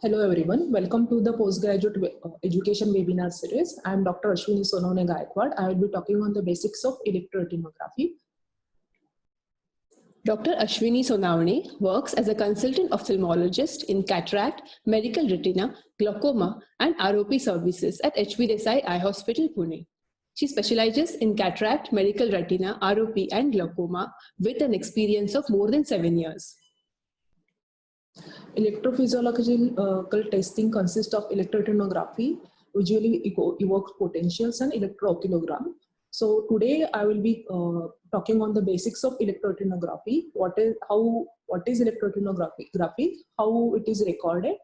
Hello everyone, welcome to the postgraduate education webinar series. I am Dr. Ashwini Sonone Gaikwad. I will be talking on the basics of electroretinography. Dr. Ashwini Sonawne works as a consultant ophthalmologist in cataract, medical retina, glaucoma, and ROP services at H.V. Desai Eye Hospital, Pune. She specializes in cataract, medical retina, ROP, and glaucoma with an experience of more than 7 years. Electrophysiological testing consists of electroretinography, visually evoked potentials, and electrooculogram. So today I will be talking on the basics of electroretinography. What is electroretinography? How it is recorded?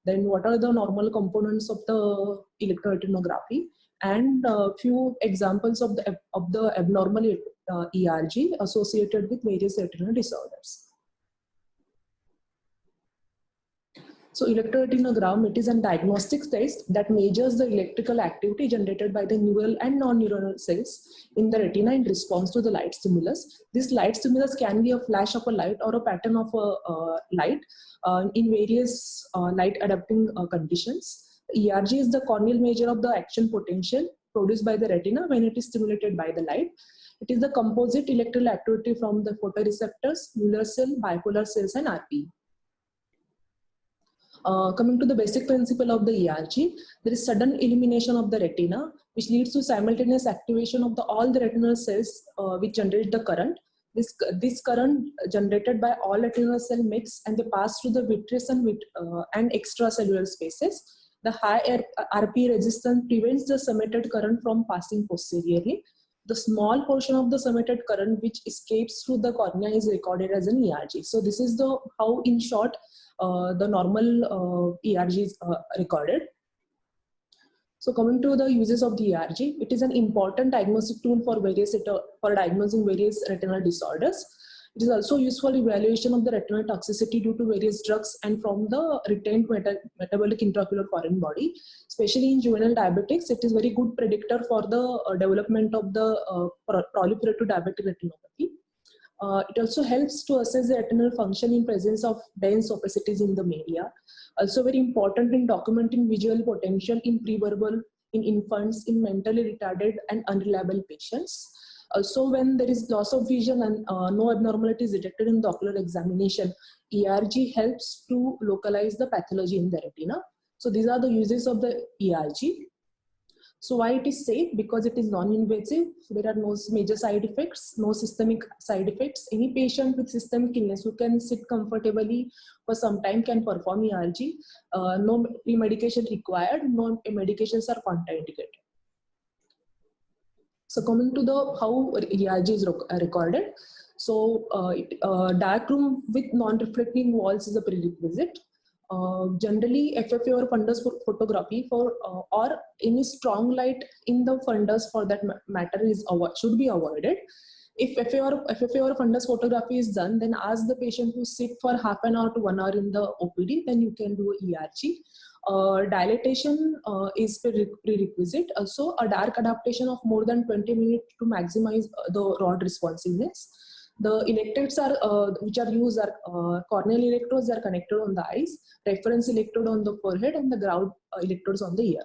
Then what are the normal components of the electroretinography? And a few examples of the abnormal ERG associated with various retinal disorders. So electroretinogram, it is a diagnostic test that measures the electrical activity generated by the neural and non-neuronal cells in the retina in response to the light stimulus. This light stimulus can be a flash of a light or a pattern of a light in various light adapting conditions. ERG is the corneal measure of the action potential produced by the retina when it is stimulated by the light. It is the composite electrical activity from the photoreceptors, Muller cell, bipolar cells, and RPE. Coming to the basic principle of the ERG, there is sudden illumination of the retina, which leads to simultaneous activation of all the retinal cells which generate the current. This current generated by all retinal cell mix and they pass through the vitreous and extracellular spaces. The high RPE resistance prevents the summated current from passing posteriorly. The small portion of the summated current which escapes through the cornea is recorded as an ERG. So this is how in short the normal ERG is recorded. So coming to the uses of the ERG, it is an important diagnostic tool for diagnosing various retinal disorders. It is also used for evaluation of the retinal toxicity due to various drugs and from the retained metabolic intraocular foreign body. Especially in juvenile diabetics, it is very good predictor for the development of the proliferative diabetic retinopathy. It also helps to assess the retinal function in presence of dense opacities in the media. Also very important in documenting visual potential in preverbal, in infants, in mentally retarded and unreliable patients. Also when there is loss of vision and no abnormality is detected in the ocular examination, ERG helps to localize the pathology in the retina. So these are the uses of the ERG. So why it is safe? Because it is non-invasive. So there are no major side effects, no systemic side effects. Any patient with systemic illness who can sit comfortably for some time can perform ERG. No pre-medication required, no medications are contraindicated. So coming to how ERG is recorded. So dark room with non-reflecting walls is a prerequisite. Generally FFA or fundus photography or any strong light in the fundus for that matter should be avoided. If FFA or fundus photography is done, then ask the patient to sit for half an hour to 1 hour in the OPD, then you can do ERG. Dilatation is prerequisite. Also a dark adaptation of more than 20 minutes to maximize the rod responsiveness. The electrodes which are used are corneal electrodes are connected on the eyes, reference electrode on the forehead, and the ground electrodes on the ear.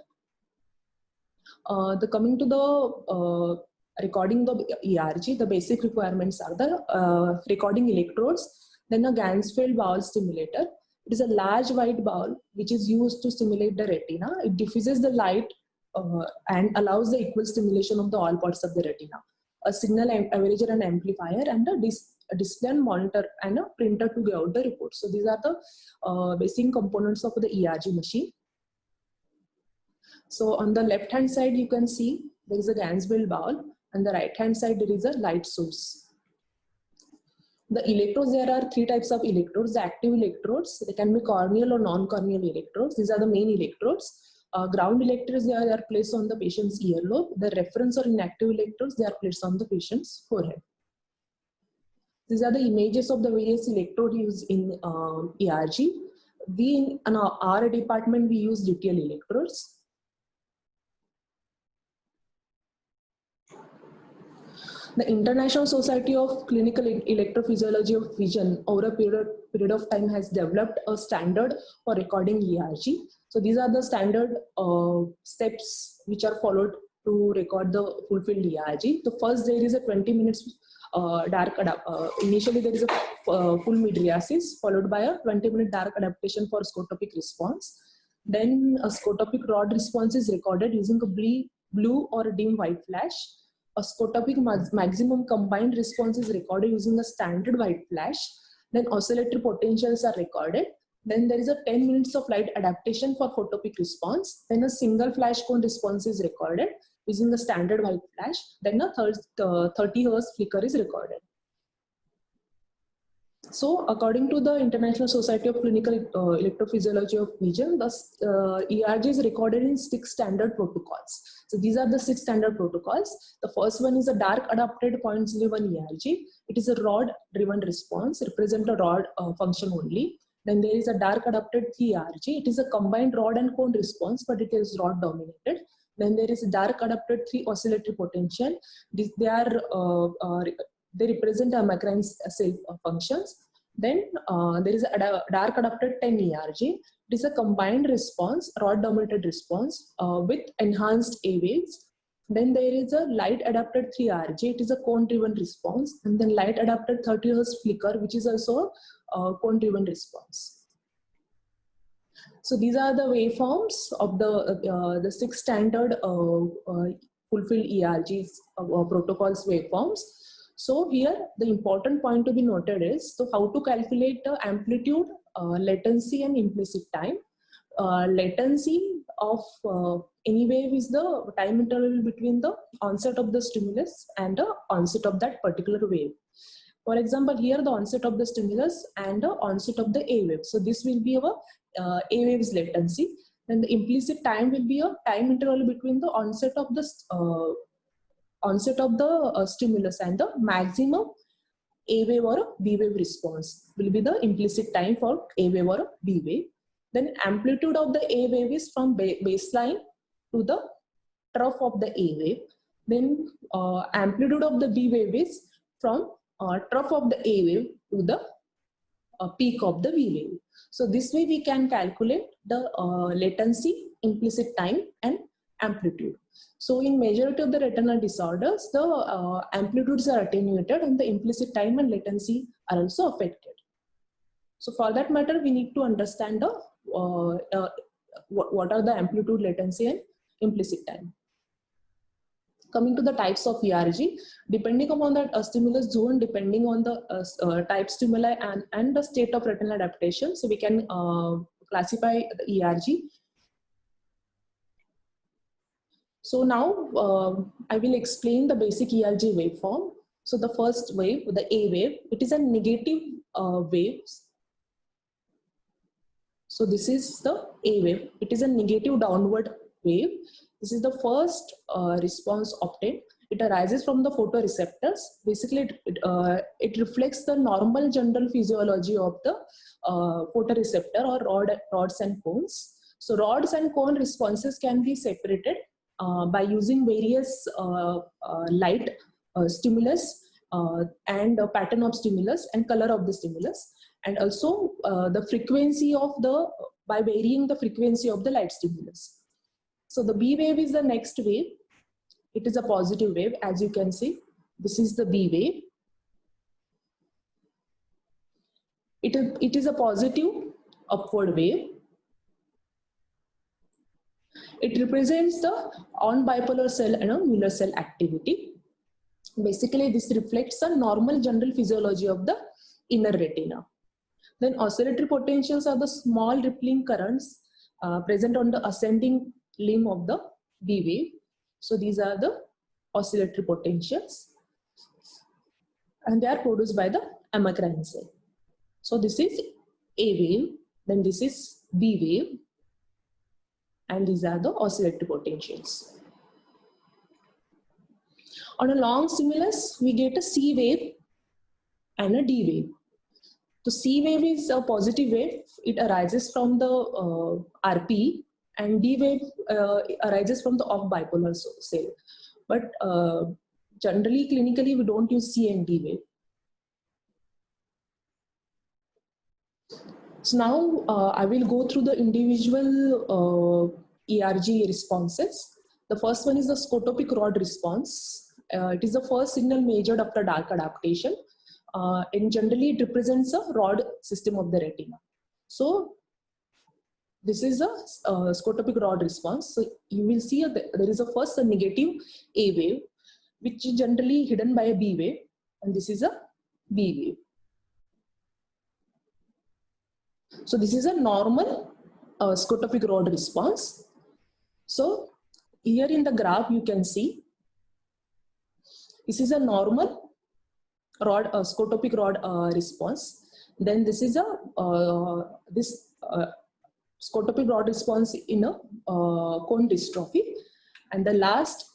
Coming to the recording the ERG, the basic requirements are the recording electrodes, then a Gansfeld bowel stimulator. It is a large white bowel which is used to stimulate the retina. It diffuses the light and allows the equal stimulation of all parts of the retina. A signal averager and amplifier, and a display and monitor and a printer to give out the report. So these are the basic components of the ERG machine. So on the left hand side you can see there is a Gansfeld bowel, and the right hand side there is a light source. The electrodes, there are 3 types of electrodes. The active electrodes, they can be corneal or non-corneal electrodes. These are the main electrodes. Ground electrodes, they are placed on the patient's earlobe. The reference or inactive electrodes, they are placed on the patient's forehead. These are the images of the various electrodes used in ERG. In our department, we use luteal electrodes. The International Society of Clinical Electrophysiology of Vision over a period of time has developed a standard for recording ERG. So these are the standard steps which are followed to record the fulfilled ERG. The first, there is a 20 minutes initially there is a full mydriasis followed by a 20-minute dark adaptation for scotopic response. Then a scotopic rod response is recorded using a blue or a dim white flash. A scotopic maximum combined response is recorded using a standard white flash. Then oscillatory potentials are recorded. Then there is a 10 minutes of light adaptation for photopic response. Then a single flash cone response is recorded using a standard white flash. Then a 30 Hz flicker is recorded. So according to the International Society of Clinical Electrophysiology of Vision, the ERG is recorded in 6 standard protocols. So these are the 6 standard protocols. The first one is a dark adapted 0.01 ERG. It is a rod driven response, represent a rod function only. Then there is a dark adapted 3 ERG. It is a combined rod and cone response, but it is rod dominated. Then there is a dark adapted 3 oscillatory potential. They represent a Macrantz cell functions. Then there is a dark adapted 10 ERG. It is a combined response, rod dominated response with enhanced A waves. Then there is a light adapted 3 ERG. It is a cone driven response. And then light adapted 30 Hz flicker, which is also a cone driven response. So these are the waveforms of the 6 standard fulfilled ERGs protocols waveforms. So here the important point to be noted is how to calculate the amplitude, latency and implicit time. Latency of any wave is the time interval between the onset of the stimulus and the onset of that particular wave. For example, here the onset of the stimulus and the onset of the A wave. So this will be our A wave's latency. Then the implicit time will be a time interval between the onset of the stimulus and the maximum A wave or a B wave response will be the implicit time for A wave or a B wave. Then amplitude of the A wave is from baseline to the trough of the A wave. Then amplitude of the B wave is from trough of the A wave to the peak of the B wave. So this way we can calculate the latency, implicit time and amplitude. So in majority of the retinal disorders, the amplitudes are attenuated and the implicit time and latency are also affected. So for that matter, we need to understand the what are the amplitude, latency and implicit time. Coming to the types of ERG, depending upon the stimulus zone, depending on the type stimuli and the state of retinal adaptation, so we can classify the ERG. So now I will explain the basic ERG waveform. So the first wave, the A wave, it is a negative wave. So this is the A wave. It is a negative downward wave. This is the first response obtained. It arises from the photoreceptors. Basically, it reflects the normal general physiology of the photoreceptor or rods and cones. So rods and cone responses can be separated by using various light stimulus and pattern of stimulus and color of the stimulus, and also the frequency of by varying the frequency of the light stimulus. So the B wave is the next wave. It is a positive wave, as you can see. This is the B wave. It is a positive upward wave. It represents the on bipolar cell and a Muller cell activity. Basically, this reflects the normal general physiology of the inner retina. Then oscillatory potentials are the small rippling currents present on the ascending limb of the B wave. So these are the oscillatory potentials, and they are produced by the Amacrine cell. So this is A wave, then this is B wave, and these are the oscillatory potentials. On a long stimulus, we get a C wave and a D wave. So C wave is a positive wave. It arises from the RP, and D wave arises from the off bipolar cell. But generally clinically we don't use C and D wave. So now I will go through the individual ERG responses. The first one is the scotopic rod response. It is the first signal measured after dark adaptation. And generally it represents a rod system of the retina. So this is a scotopic rod response. So you will see there is a first a negative A wave, which is generally hidden by a B wave, and this is a B wave. So this is a normal scotopic rod response. So here in the graph you can see this is a normal rod scotopic rod response. Then this is a scotopic rod response in a cone dystrophy, and the last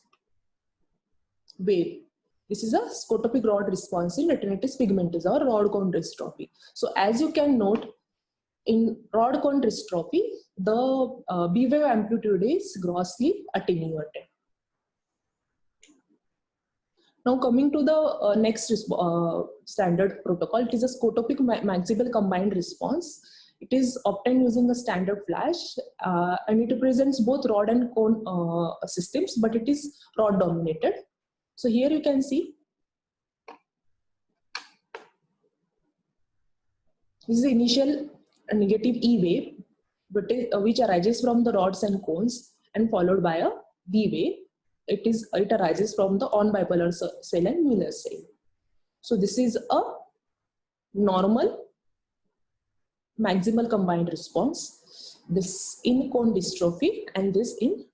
wave, this is a scotopic rod response in retinitis pigmentosa or rod cone dystrophy. So as you can note, in rod cone dystrophy, the B wave amplitude is grossly attenuated. Now coming to the next standard protocol, it is a scotopic maximal combined response. It is obtained using a standard flash, and it represents both rod and cone systems, but it is rod dominated. So here you can see this is the initial negative E wave, which arises from the rods and cones and followed by a B wave. It arises from the on bipolar cell and Miller cell. So this is a normal maximal combined response. This in cone dystrophy and this in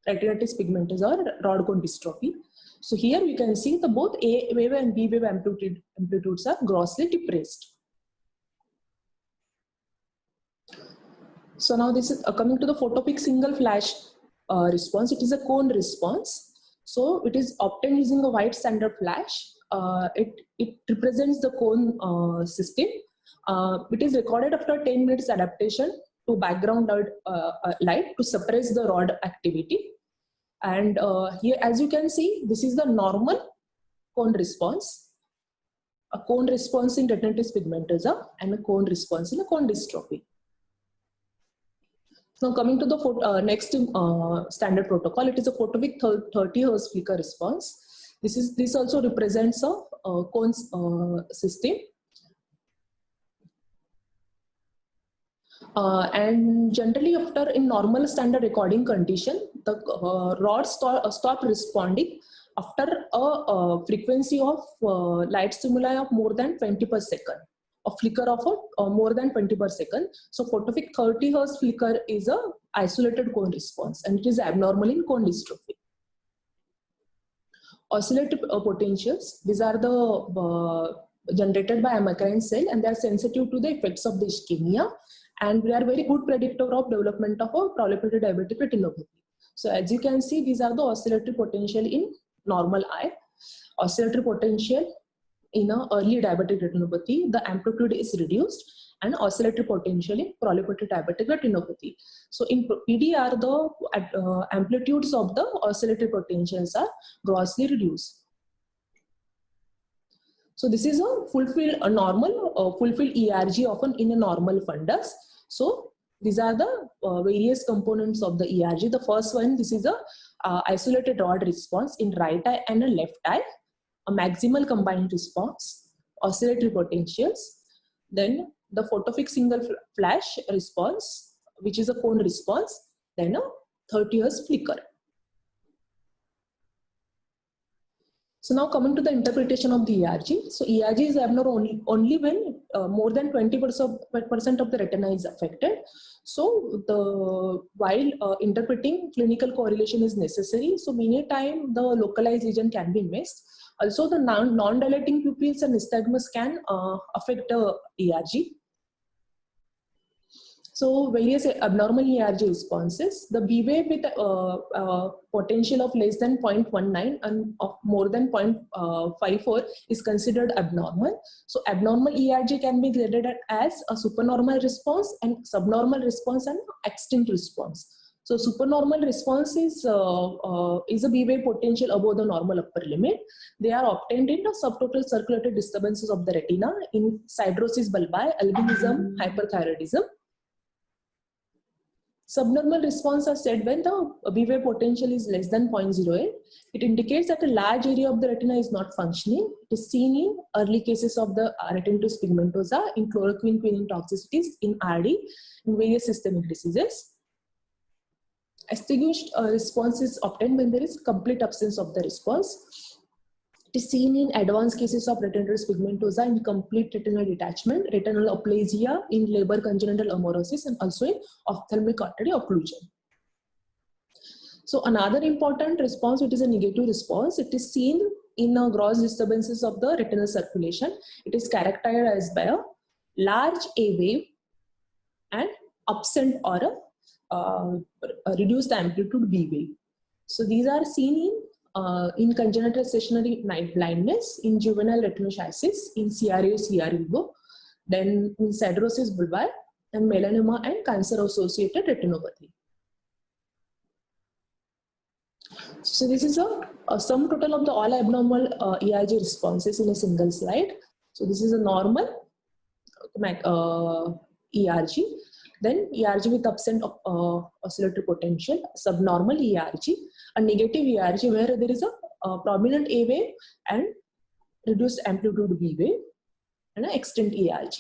retinitis pigmentosa or rod cone dystrophy. So here you can see the both A wave and B wave amplitudes are grossly depressed. So now this is coming to the photopic single flash response. It is a cone response. So it is obtained using a white standard flash. It represents the cone system. It is recorded after 10 minutes adaptation to background light to suppress the rod activity. And here, as you can see, this is the normal cone response. A cone response in retinitis pigmentosa and a cone response in a cone dystrophy. Now coming to the next standard protocol, it is a photopic 30 Hz flicker response. This also represents a cone system. And generally after in normal standard recording condition, the rods stop responding after a frequency of light stimuli of more than 20 per second. A flicker of more than 20 per second. So photopic 30 Hz flicker is a isolated cone response and it is abnormal in cone dystrophy. Oscillative potentials, these are the generated by amacrine cell and they are sensitive to the effects of the ischemia, and they are very good predictor of development of a proliferative diabetic retinopathy. So as you can see, these are the oscillatory potential in normal eye. Oscillatory potential in a early diabetic retinopathy, the amplitude is reduced, and oscillatory potential in proliferative diabetic retinopathy. So in PDR, the amplitudes of the oscillatory potentials are grossly reduced. So this is a normal fulfilled ERG often in a normal fundus. So these are the various components of the ERG. The first one, this is a isolated rod response in right eye and a left eye. A maximal combined response, oscillatory potentials, then the photopic single flash response, which is a cone response, then a 30 Hz flicker. So now coming to the interpretation of the ERG. So ERG is abnormal only when more than 20% of the retina is affected. So while interpreting clinical correlation is necessary, so many times the localized lesion can be missed. Also, the non-dilating pupils and nystagmus can affect the ERG. So, various abnormal ERG responses. The B wave with potential of less than 0.19 and of more than 0.54 is considered abnormal. So, abnormal ERG can be graded as a supernormal response and subnormal response and extinct response. So supernormal response is a B wave potential above the normal upper limit. They are obtained in the subtotal circulatory disturbances of the retina in siderosis bulbi, albinism, hyperthyroidism. Subnormal response are said when the B wave potential is less than 0.08. It indicates that a large area of the retina is not functioning. It is seen in early cases of the retinitis pigmentosa, in chloroquine-quinine toxicities, in RD, in various systemic diseases. Extinguished response is obtained when there is complete absence of the response. It is seen in advanced cases of retinitis pigmentosa, in complete retinal detachment, retinal aplasia, in Leber congenital amaurosis, and also in ophthalmic artery occlusion. So another important response, it is a negative response. It is seen in gross disturbances of the retinal circulation. It is characterized by a large A wave and absent or a reduced amplitude B wave. So these are seen in congenital stationary night blindness, in juvenile retinoschisis, in CRA, then in siderosis bulbi, and melanoma and cancer-associated retinopathy. So this is a sum total of the all abnormal ERG responses in a single slide. So this is a normal ERG, then ERG with absent oscillatory potential, subnormal ERG, a negative ERG where there is a prominent A wave and reduced amplitude B wave, and an extent ERG.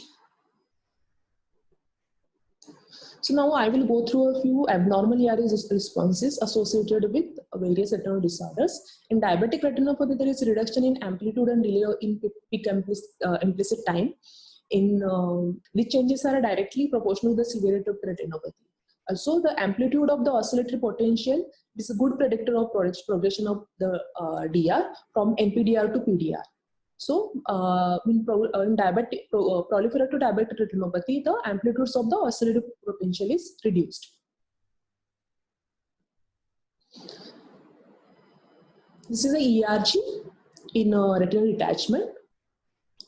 So now I will go through a few abnormal ERG responses associated with various retinal disorders. In diabetic retinopathy, there is reduction in amplitude and delay in peak implicit time. These changes are directly proportional to the severity of retinopathy. Also, the amplitude of the oscillatory potential is a good predictor of progression of the DR from NPDR to PDR. So, in proliferative diabetic retinopathy, the amplitudes of the oscillatory potential is reduced. This is a ERG in retinal detachment.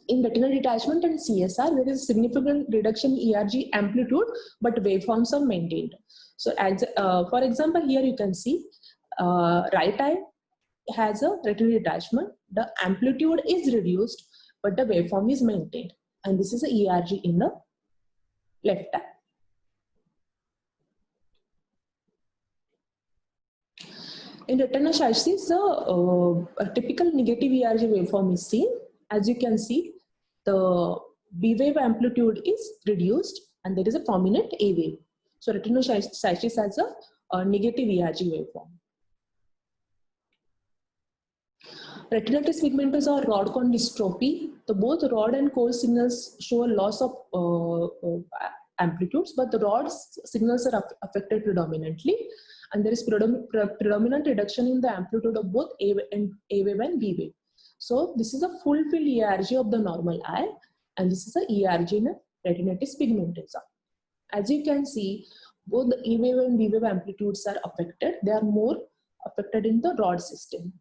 In retinal detachment and CSR, there is significant reduction in ERG amplitude, but waveforms are maintained. So, as for example, here you can see right eye has a retinal detachment. The amplitude is reduced, but the waveform is maintained. And this is a ERG in the left eye. In retinoschisis, a typical negative ERG waveform is seen. As you can see, the B wave amplitude is reduced and there is a prominent A wave. So retinoschisis has a negative ERG waveform. Retinitis pigmentosa or rod cone dystrophy. The both rod and core signals show a loss of amplitudes, but the rod signals are affected predominantly, and there is predominant reduction in the amplitude of both A wave and B wave. So this is a full-field ERG of the normal eye, and this is a ERG in a retinitis pigmentosa. As you can see, both the A wave and B wave amplitudes are affected. They are more affected in the rod system.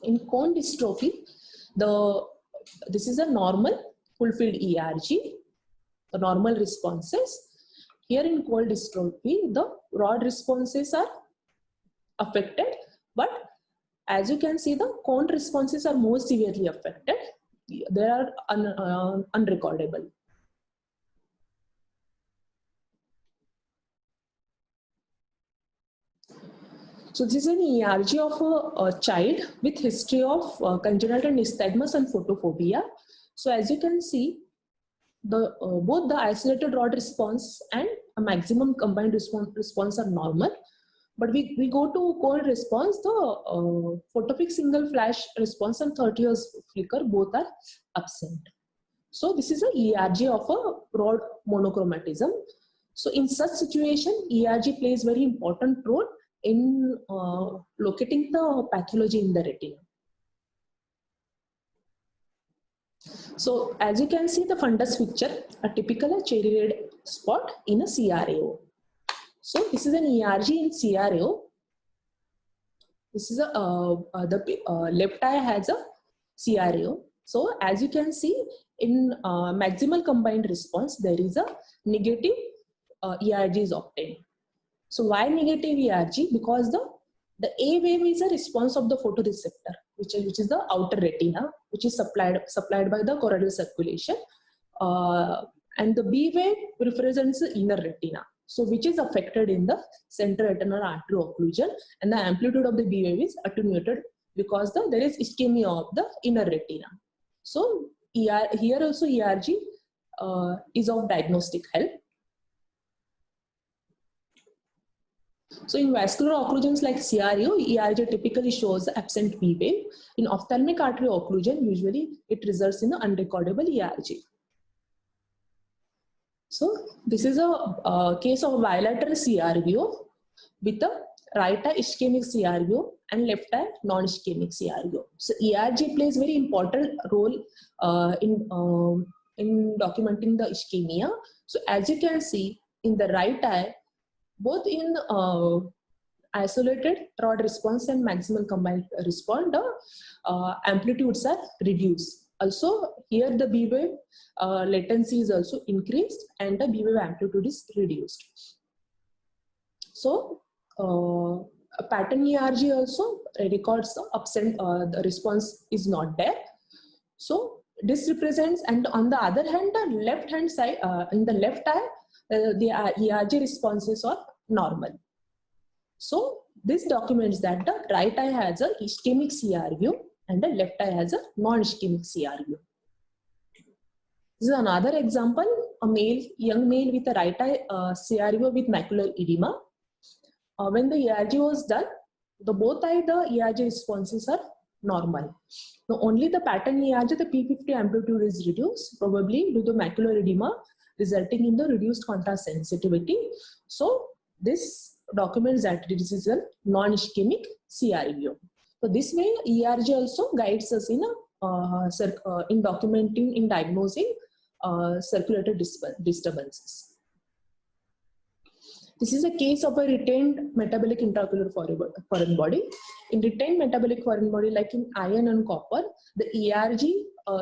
In cone dystrophy, this is a normal full-field ERG, the normal responses. Here in cone dystrophy, the rod responses are affected, but as you can see, the cone responses are more severely affected. They are unrecordable. So this is an ERG of a child with history of congenital nystagmus and photophobia. So as you can see, both the isolated rod response and a maximum combined response are normal. But we go to cone response, the photopic single flash response and 30 years flicker both are absent. So this is a ERG of a rod monochromatism. So in such situation, ERG plays very important role in locating the pathology in the retina. So as you can see the fundus picture, a typical cherry red spot in a CRAO. So this is an ERG in CRAO. This is the left eye has a CRAO. So as you can see in maximal combined response, there is a negative ERG is obtained. So why negative ERG? Because the A wave is a response of the photoreceptor, which is the outer retina, which is supplied by the choroidal circulation, and the B wave represents the inner retina, so which is affected in the central retinal artery occlusion, and the amplitude of the B wave is attenuated because there is ischemia of the inner retina. So here also ERG is of diagnostic help. So in vascular occlusions like CRO, ERG typically shows absent B wave. In ophthalmic artery occlusion, usually it results in an unrecordable ERG. So this is a case of bilateral CRVO with a right eye ischemic CRVO and left eye non-ischemic CRVO. So ERG plays very important role in documenting the ischemia. So as you can see in the right eye, both in isolated rod response and maximal combined response, the amplitudes are reduced. Also, here the B wave latency is also increased and the B wave amplitude is reduced. So, a pattern ERG also records the absent, the response is not there. So, this represents, and on the other hand, the left hand side, in the left eye, the ERG responses are normal. So this documents that the right eye has a ischemic CRVO and the left eye has a non-ischemic CRVO. This is another example, a young male with a right eye CRVO with macular edema. When the ERG was done, both eye the ERG responses are normal. Now only the pattern ERG, the P50 amplitude is reduced, probably due to macular edema, resulting in the reduced contrast sensitivity. So this documents that this is a non-ischemic CRVO. So this way ERG also guides us in documenting, in diagnosing circulatory disturbances. This is a case of a retained metabolic intraocular foreign body. In retained metabolic foreign body, like in iron and copper, the ERG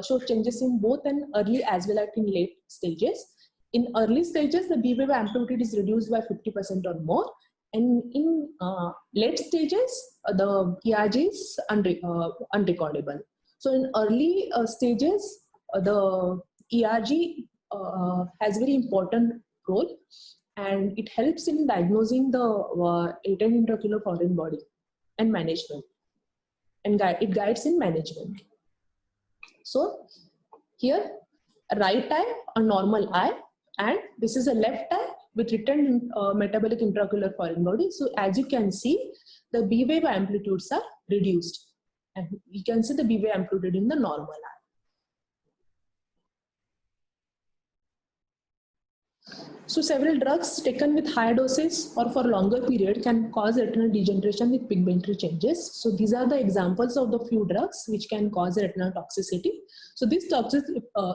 shows changes in both an early as well as in late stages. In early stages, the B wave amplitude is reduced by 50% or more, and in late stages, the ERG is unrecordable. So in early stages, the ERG has very important role, and it helps in diagnosing the retained intraocular foreign body and management, and it guides in management. So here, right eye, a normal eye, and this is a left eye with retained metabolic intraocular foreign body. So as you can see, the B wave amplitudes are reduced, and you can see the B wave amplitude in the normal eye. So several drugs taken with higher doses or for longer period can cause retinal degeneration with pigmentary changes. So these are the examples of the few drugs which can cause retinal toxicity. So these toxic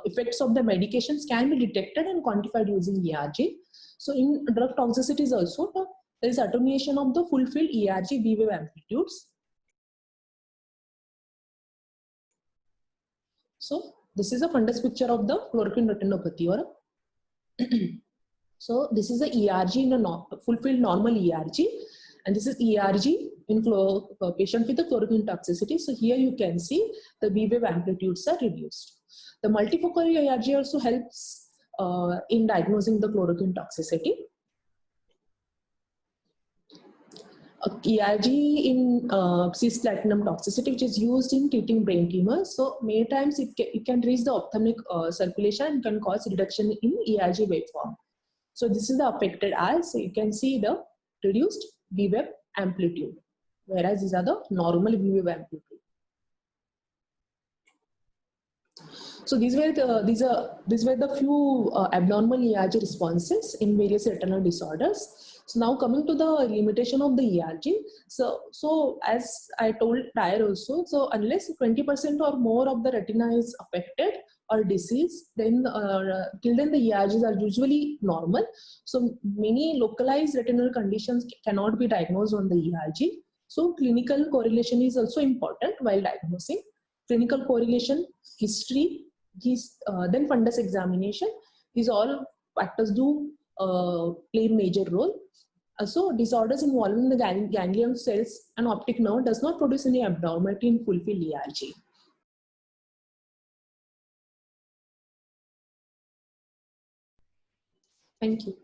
effects of the medications can be detected and quantified using ERG. So in drug toxicities also, there is attenuation of the fulfilled ERG B wave amplitudes. So this is a fundus picture of the chloroquine retinopathy, or so this is the ERG in a fulfilled normal ERG, and this is ERG in patient with the chloroquine toxicity. So here you can see the B wave amplitudes are reduced. The multifocal ERG also helps in diagnosing the chloroquine toxicity. ERG in cisplatinum toxicity, which is used in treating brain tumors. So many times it can reach the ophthalmic circulation and can cause reduction in ERG waveform. So this is the affected eye. So you can see the reduced B wave amplitude, whereas these are the normal B wave amplitude. So these were the few abnormal ERG responses in various retinal disorders. So now coming to the limitation of the ERG. So as I told prior also, so unless 20% or more of the retina is affected or disease, then till then the ERGs are usually normal. So many localized retinal conditions cannot be diagnosed on the ERG. So clinical correlation is also important while diagnosing. Clinical correlation, history, then fundus examination, these all factors do play major role. So disorders involving the ganglion cells and optic nerve does not produce any abnormality in fulfill ERG. Thank you.